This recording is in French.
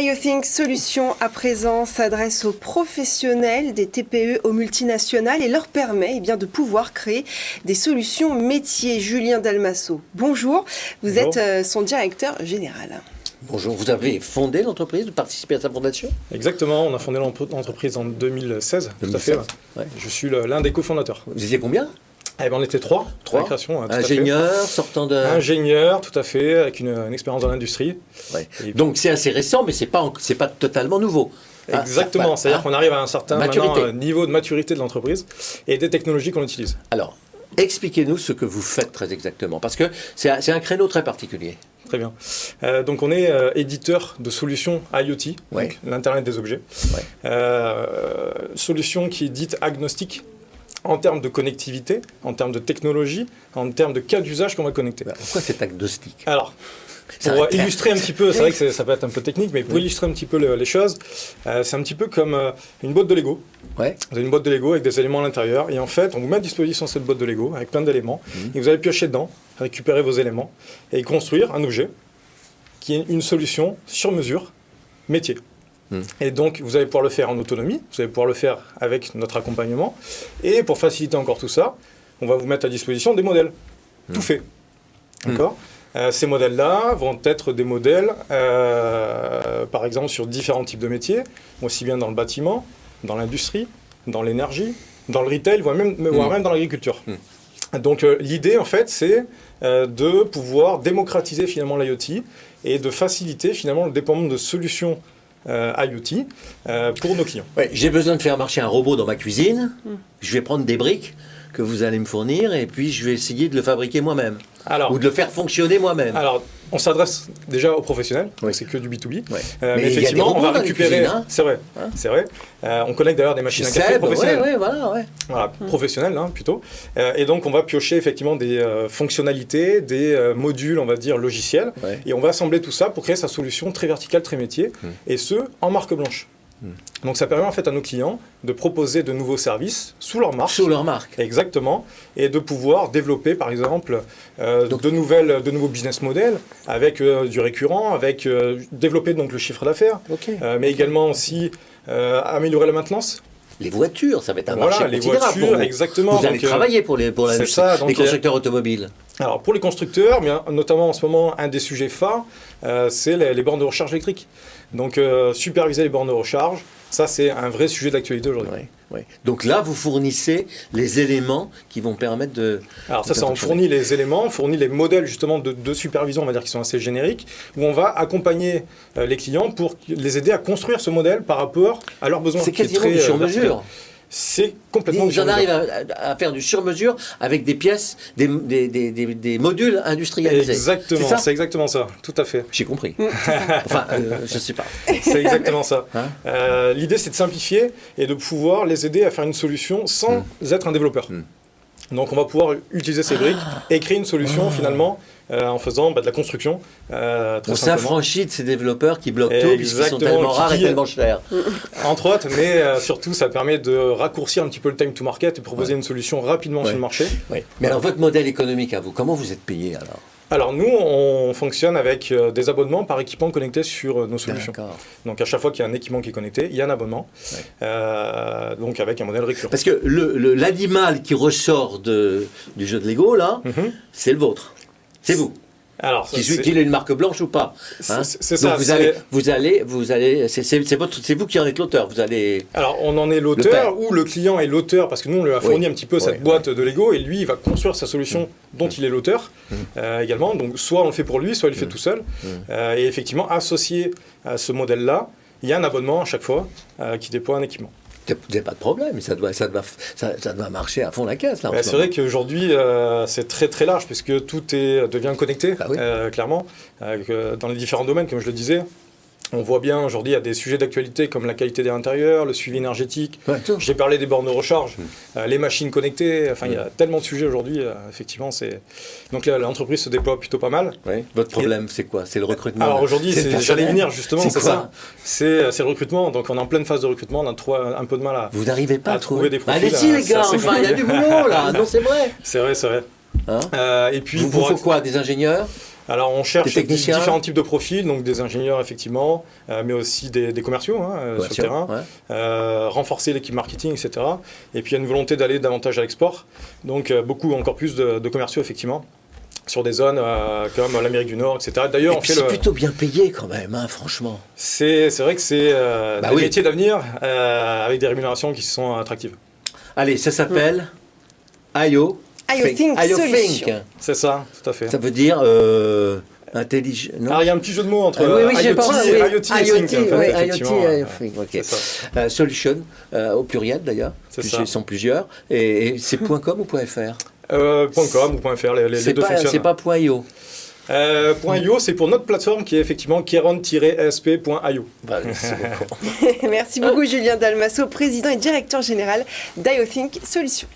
IoThink Solutions à présent s'adresse aux professionnels des TPE, aux multinationales et leur permet de pouvoir créer des solutions métiers. Julien Dalmasso, bonjour. Vous êtes son directeur général. Bonjour, vous avez fondé l'entreprise, vous participez à sa fondation? Exactement, on a fondé l'entreprise en 2016, tout à fait. Ouais. Je suis l'un des cofondateurs. Vous étiez combien? On était trois à la création. Ingénieur, sortant de... Ingénieur, tout à fait, avec une expérience dans l'industrie. Ouais. Donc c'est assez récent, mais c'est pas totalement nouveau. Exactement, c'est-à-dire qu'on arrive à un certain niveau de maturité de l'entreprise et des technologies qu'on utilise. Alors, expliquez-nous ce que vous faites très exactement, parce que c'est un créneau très particulier. Très bien. Donc on est éditeur de solutions IoT, donc l'Internet des objets. Solution qui est dite agnostique en termes de connectivité, en termes de technologie, en termes de cas d'usage qu'on va connecter. Pourquoi c'est agnostique? Alors, pour illustrer un petit peu, c'est vrai que ça peut être un peu technique, mais pour illustrer un petit peu les choses, c'est un petit peu comme une boîte de Lego. Vous avez une boîte de Lego avec des éléments à l'intérieur, et en fait, on vous met à disposition cette boîte de Lego avec plein d'éléments, et vous allez piocher dedans, récupérer vos éléments, et construire un objet qui est une solution sur mesure, métier. Et donc, vous allez pouvoir le faire en autonomie, vous allez pouvoir le faire avec notre accompagnement, et pour faciliter encore tout ça, on va vous mettre à disposition des modèles, tout fait. D'accord ? Ces modèles-là vont être des modèles, par exemple, sur différents types de métiers, aussi bien dans le bâtiment, dans l'industrie, dans l'énergie, dans le retail, voire même dans l'agriculture. Donc l'idée, en fait, c'est de pouvoir démocratiser finalement l'IoT et de faciliter finalement le déploiement de solutions IoT pour nos clients. J'ai besoin de faire marcher un robot dans ma cuisine, je vais prendre des briques que vous allez me fournir et puis je vais essayer de le fabriquer moi-même. Ou de le faire fonctionner moi-même. Alors, on s'adresse déjà aux professionnels, c'est que du B2B. Mais effectivement, on va récupérer. C'est vrai, c'est vrai. On connecte d'ailleurs des machines à café professionnelles. Voilà, professionnelles plutôt. Et donc, on va piocher effectivement des fonctionnalités, des modules, on va dire, logiciels. Et on va assembler tout ça pour créer sa solution très verticale, très métier. Et ce, en marque blanche. Donc ça permet en fait à nos clients de proposer de nouveaux services sous leur marque. Sous leur marque. Exactement. Et de pouvoir développer par exemple de nouveaux business models avec du récurrent, avec développer donc le chiffre d'affaires, mais également aussi améliorer la maintenance. Les voitures, ça va être un marché considérable. Les voitures, exactement. Vous allez travailler pour les constructeurs automobiles. Alors pour les constructeurs, notamment en ce moment, un des sujets phares, c'est les bornes de recharge électrique. Donc superviser les bornes de recharge, ça c'est un vrai sujet d'actualité aujourd'hui. Donc là, vous fournissez les éléments qui vont permettre de... Alors ça, on fournit les éléments, on fournit les modèles justement de supervision, on va dire, qui sont assez génériques, où on va accompagner les clients pour les aider à construire ce modèle par rapport à leurs besoins. C'est quasiment du sur-mesure. C'est complètement du sur-mesure. J'en arrive à faire du sur-mesure avec des pièces, des modules industrialisés. Exactement, c'est exactement ça, tout à fait. J'ai compris. Enfin, je ne sais pas. C'est exactement ça. L'idée, c'est de simplifier et de pouvoir les aider à faire une solution sans être un développeur. Donc on va pouvoir utiliser ces briques et créer une solution finalement en faisant de la construction. On s'affranchit de ces développeurs qui bloquent tout puisqu'ils sont tellement rares et tellement chers. Entre autres, mais surtout ça permet de raccourcir un petit peu le time to market et proposer une solution rapidement sur le marché. Mais alors votre modèle économique à vous, comment vous êtes payé alors ? Alors nous, on fonctionne avec des abonnements par équipement connecté sur nos solutions. Donc à chaque fois qu'il y a un équipement qui est connecté, il y a un abonnement, donc avec un modèle récurrent. Parce que l'animal qui ressort du jeu de Lego, là, c'est le vôtre. C'est vous. Alors, qu'il ait une marque blanche ou pas. C'est ça. Donc c'est vous qui en êtes l'auteur. Vous allez. Alors on en est l'auteur ou le client est l'auteur parce que nous on lui a fourni un petit peu cette boîte de Lego et lui il va construire sa solution dont il est l'auteur également. Donc soit on le fait pour lui, soit il le fait tout seul. Et effectivement associé à ce modèle-là, il y a un abonnement à chaque fois qui déploie un équipement. Vous n'avez pas de problème, ça doit marcher à fond la caisse. C'est vrai qu'aujourd'hui, c'est très très large, puisque tout devient connecté, clairement, dans les différents domaines, comme je le disais. On voit bien aujourd'hui, il y a des sujets d'actualité comme la qualité de l'intérieur, le suivi énergétique. J'ai parlé des bornes de recharge, les machines connectées. Enfin, il y a tellement de sujets aujourd'hui. Effectivement, donc l'entreprise se déploie plutôt pas mal. Votre problème, c'est quoi? C'est le recrutement? Alors aujourd'hui, j'allais venir justement, c'est ça. C'est le recrutement. Donc on est en pleine phase de recrutement. On a un peu de mal à. Vous n'arrivez pas à trouver des profils. Allez-y les gars, enfin il y a du boulot là. Non, c'est vrai. C'est vrai. Et puis vous faut quoi? Des ingénieurs? Alors, on cherche différents types de profils, donc des ingénieurs, effectivement, mais aussi des commerciaux sur le terrain, renforcer l'équipe marketing, etc. Et puis, il y a une volonté d'aller davantage à l'export, donc encore plus de commerciaux, effectivement, sur des zones comme l'Amérique du Nord, etc. D'ailleurs, c'est plutôt bien payé quand même, franchement. C'est vrai que c'est des métiers d'avenir avec des rémunérations qui sont attractives. Allez, ça s'appelle IoThink. C'est ça, tout à fait. Ça veut dire intelligent. Alors, il y a un petit jeu de mots entre IoT et Think. IoT, ok. Solution, au pluriel d'ailleurs, ils sont plusieurs. Et c'est .com ou .fr .com ou .fr, les deux fonctionnent. C'est pas .io. .io, c'est pour notre plateforme qui est effectivement kieron-esp.io. Merci beaucoup Julien Dalmasso, président et directeur général d'IoThink Solutions.